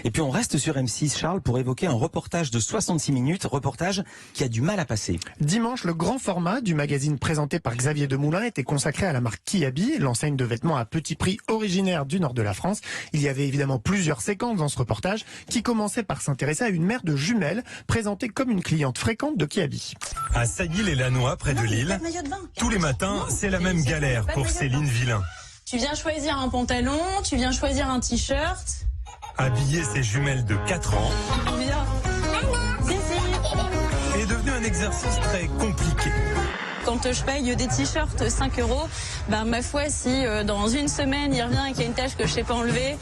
Et puis on reste sur M6, Charles, pour évoquer un reportage de 66 minutes, reportage qui a du mal à passer. Dimanche, le grand format du magazine présenté par Xavier Demoulin était consacré à la marque Kiabi, l'enseigne de vêtements à petit prix originaire du nord de la France. Il y avait évidemment plusieurs séquences dans ce reportage qui commençait par s'intéresser à une mère de jumelles présentée comme une cliente fréquente de Kiabi. À Sailly-les-Lannoy, près de Lille, tous les matins, c'est la même galère pour Céline Villain. Tu viens choisir un pantalon, tu viens choisir un t-shirt. Habiller ses jumelles de 4 ans Viens. est devenu un exercice très compliqué. Quand je paye des t-shirts 5 €, ma foi, si dans une semaine il revient et qu'il y a une tâche que je sais pas enlever,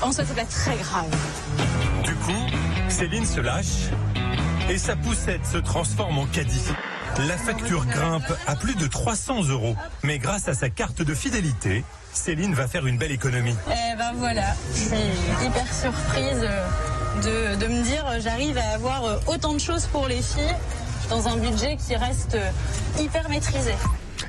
en soi c'est pas très grave. Du coup, Céline se lâche et sa poussette se transforme en caddie. La facture grimpe à plus de 300 €. Mais grâce à sa carte de fidélité, Céline va faire une belle économie. Voilà, je suis hyper surprise de me dire j'arrive à avoir autant de choses pour les filles dans un budget qui reste hyper maîtrisé.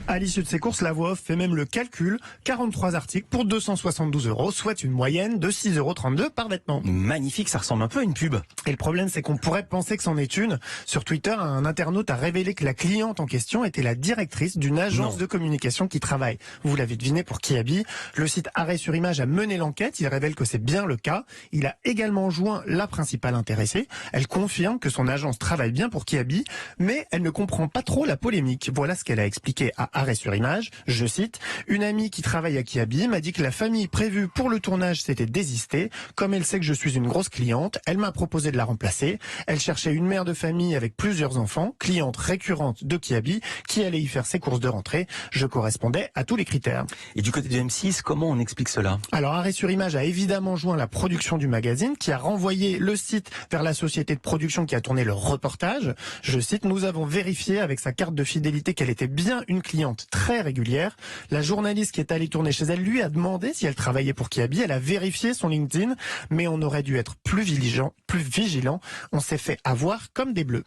À l'issue de ces courses, la voix off fait même le calcul. 43 articles pour 272 €, soit une moyenne de 6,32 € par vêtement. Magnifique, ça ressemble un peu à une pub. Et le problème, c'est qu'on pourrait penser que c'en est une. Sur Twitter, un internaute a révélé que la cliente en question était la directrice d'une agence de communication qui travaille, vous l'avez deviné, pour Kiabi. Le site Arrêt sur Image a mené l'enquête. Il révèle que c'est bien le cas. Il a également joint la principale intéressée. Elle confirme que son agence travaille bien pour Kiabi, mais elle ne comprend pas trop la polémique. Voilà ce qu'elle a expliqué à Arrêt sur Image. Je cite: une amie qui travaille à Kiabi m'a dit que la famille prévue pour le tournage s'était désistée. Comme elle sait que je suis une grosse cliente, elle m'a proposé de la remplacer. Elle cherchait une mère de famille avec plusieurs enfants, cliente récurrente de Kiabi, qui allait y faire ses courses de rentrée. Je correspondais à tous les critères. Et du côté de M6, comment on explique cela? Alors Arrêt sur Image a évidemment joint la production du magazine, qui a renvoyé le site vers la société de production qui a tourné le reportage. Je cite: nous avons vérifié avec sa carte de fidélité qu'elle était bien une cliente très régulière. La journaliste qui est allée tourner chez elle lui a demandé si elle travaillait pour Kiabi. Elle a vérifié son LinkedIn, mais on aurait dû être plus vigilant. On s'est fait avoir comme des bleus.